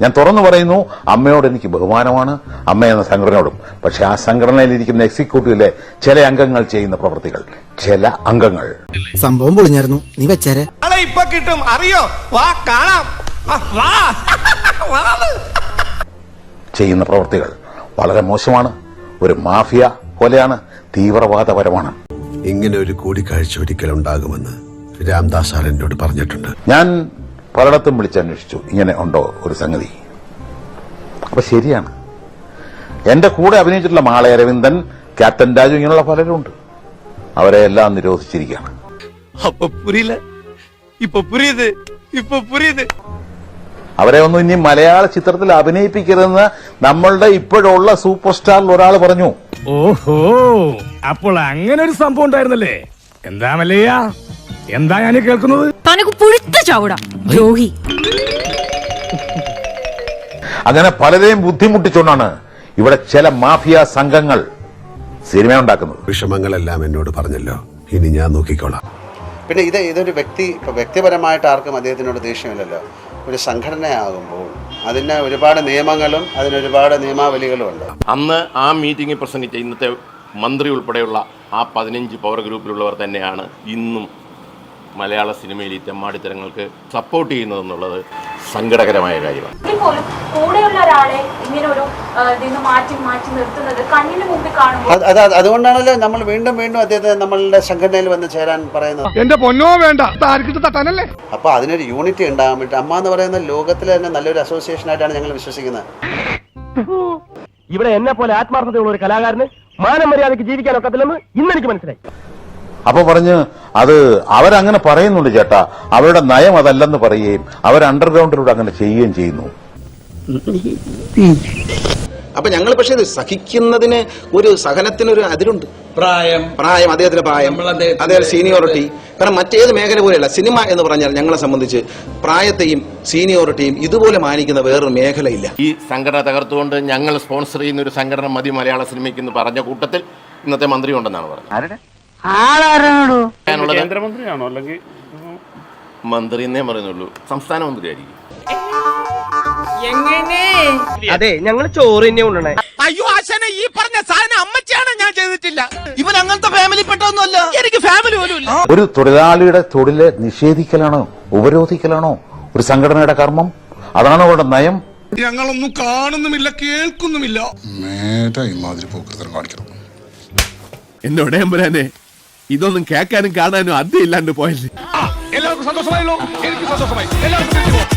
ഞാൻ തുറന്നു പറയുന്നു, അമ്മയോട് എനിക്ക് ബഹുമാനമാണ്, അമ്മ എന്ന സംഘടനയോടും. പക്ഷെ ആ സംഘടനയിലിരിക്കുന്ന എക്സിക്യൂട്ടീവിലെ ചില അംഗങ്ങൾ ചെയ്യുന്ന പ്രവൃത്തികൾ, ചില അംഗങ്ങൾ സംഭവം പൊളിഞ്ഞായിരുന്നു. നീ വെച്ചേരെ ഇപ്പൊ കിട്ടും അറിയോ, വാ കാണാം, ചെയ്യുന്ന പ്രവൃത്തികൾ വളരെ മോശമാണ്. ഒരു മാഫിയ പോലെയാണ്, തീവ്രവാദപരമാണ്. ഇങ്ങനെ ഒരു കൂടിക്കാഴ്ച ഒരിക്കലുണ്ടാകുമെന്ന് രാംദാസ് സാർ എന്നോട് പറഞ്ഞിട്ടുണ്ട്. ഞാൻ പലയിടത്തും വിളിച്ചന്വേഷിച്ചു, ഇങ്ങനെ ഉണ്ടോ ഒരു സംഗതി. അപ്പൊ ശരിയാണ്. എന്റെ കൂടെ അഭിനയിച്ചിട്ടുള്ള മാള അരവിന്ദൻ, ക്യാപ്റ്റൻ രാജു, ഇങ്ങനെയുള്ള പലരും ഉണ്ട്. അവരെ എല്ലാം നിരോധിച്ചിരിക്കുകയാണ്. അപ്പൊ പുരിയില്ല, ഇപ്പൊ പുരിയത്, ഇപ്പൊ പുരിയത്. അവരെ ഒന്നും ഇനി മലയാള ചിത്രത്തിൽ അഭിനയിപ്പിക്കരുതെന്ന് നമ്മളുടെ ഇപ്പോഴുള്ള സൂപ്പർ സ്റ്റാറിൽ ഒരാൾ പറഞ്ഞു. ഓഹോ, അപ്പോൾ അങ്ങനെ ഒരു സംഭവം ഉണ്ടായിരുന്നല്ലേ? എന്താ മല്ലയ്യ, എന്താ ഞാൻ കേൾക്കുന്നത്? തനക്ക് പുഴുത്ത ചാവൂടാ ദ്രോഹി. അങ്ങനെ പലരെയും ബുദ്ധിമുട്ടിച്ചുകൊണ്ടാണ് ഇവിടെ ചില മാഫിയ സംഘങ്ങൾ സിനിമ ഉണ്ടാക്കുന്നത്. വിഷമങ്ങളെല്ലാം എന്നോട് പറഞ്ഞല്ലോ, ഇനി ഞാൻ നോക്കിക്കോളാം. പിന്നെ ഇതൊരു വ്യക്തിപരമായിട്ട് ആർക്കും അദ്ദേഹത്തിനോട് ദേഷ്യമില്ലല്ലോ. ഒരു സംഘടനയാകുമ്പോൾ അതിന് ഒരുപാട് നിയമങ്ങളും അതിനൊരുപാട് നിയമാവലികളും ഉണ്ട്. അന്ന് ആ മീറ്റിംഗിൽ പ്രസംഗിച്ച ഇന്നത്തെ മന്ത്രി ഉൾപ്പെടെയുള്ള ആ 15 പവർ ഗ്രൂപ്പിലുള്ളവർ തന്നെയാണ് ഇന്നും മലയാള സിനിമയിൽ ഈ തെമ്മാടിത്തരങ്ങൾക്ക് സപ്പോർട്ട് ചെയ്യുന്നതെന്നുള്ളത് സങ്കടകരമായ കാര്യമാണ്. അതുകൊണ്ടാണല്ലോ നമ്മൾ വീണ്ടും വീണ്ടും അദ്ദേഹത്തെ നമ്മളുടെ സംഘടനയിൽ വന്ന് ചേരാൻ പറയുന്നത്. എന്റെ പൊന്നോ വേണ്ട, തട്ടാനല്ലേ? അപ്പൊ അതിനൊരു യൂണിറ്റി ഉണ്ടാകാൻ വേണ്ടി അമ്മ എന്ന് പറയുന്ന ലോകത്തിലെ തന്നെ നല്ലൊരു അസോസിയേഷൻ ആയിട്ടാണ് ഞങ്ങൾ വിശ്വസിക്കുന്നത്. ഇവിടെ എന്നെ പോലെ ആത്മാർത്ഥതയുള്ള ഒരു കലാകാരന് മാനം മര്യാദയ്ക്ക് ജീവിക്കാനൊക്കത്തില്ലെന്ന് ഇന്നെനിക്ക് മനസ്സിലായി. അപ്പൊ പറഞ്ഞ് അത് അവരങ്ങനെ പറയുന്നുണ്ട് ചേട്ടാ, അവരുടെ നയം അതല്ലെന്ന് പറയുകയും അവർ അണ്ടർഗ്രൗണ്ടിലൂടെ അങ്ങനെ ചെയ്യുകയും ചെയ്യുന്നു. അപ്പൊ ഞങ്ങൾ പക്ഷേ സഹിക്കുന്നതിന് ഒരു സഹനത്തിനൊരു അതിരുണ്ട്. പ്രായം, അദ്ദേഹത്തിന്റെ പ്രായം, അദ്ദേഹം സീനിയോറിറ്റി. കാരണം മറ്റേത് മേഖല പോലെയല്ല, സിനിമ എന്ന് പറഞ്ഞാൽ ഞങ്ങളെ സംബന്ധിച്ച് പ്രായത്തെയും സീനിയോറിറ്റിയും ഇതുപോലെ മാനിക്കുന്ന വേറൊരു മേഖലയില്ല. ഈ സംഘടന തകർത്തുകൊണ്ട് ഞങ്ങൾ സ്പോൺസർ ചെയ്യുന്ന ഒരു സംഘടന മതി മലയാള സിനിമയ്ക്ക് എന്ന് പറഞ്ഞ കൂട്ടത്തിൽ ഇന്നത്തെ മന്ത്രി ഉണ്ടെന്നാണ് പറഞ്ഞത്. കേന്ദ്രമന്ത്രിയാണോ അല്ലെങ്കിൽ മന്ത്രി എന്നേ പറയുന്നുള്ളൂ, സംസ്ഥാന മന്ത്രി ആയിരിക്കും. അതെ, ഞങ്ങൾ ചോറ് തന്നെ കൊണ്ടേ. അയ്യോ ആശാനെ, ഈ പറഞ്ഞ സാധനം അമ്മച്ചാണ്, ഞാൻ ചെയ്തിട്ടില്ല. ഇവൻ അങ്ങനത്തെ ഫാമിലി പെട്ടൊന്നുമല്ല, എനിക്ക് ഫാമിലി പോലും ഇല്ല. ഒരു തൊഴിലാളിയുടെ തൊഴില് നിഷേധിക്കലാണോ ഉപരോധിക്കലാണോ ഒരു സംഘടനയുടെ കർമ്മം? അതാണോ അവരുടെ നയം? ഞങ്ങളൊന്നും കാണുന്നുമില്ല, കേൾക്കുന്നുമില്ല. ഇമാതിരി പോക്കൃതം കാണിക്കണം. എന്നോട് എമ്പുരാനെ, ഇതൊന്നും കേൾക്കാനും കാണാനും അദ്യം ഇല്ലാണ്ട് പോയല്ലേ. എല്ലാവർക്കും സന്തോഷമായല്ലോ? എനിക്ക് സന്തോഷമായി. എല്ലാവർക്കും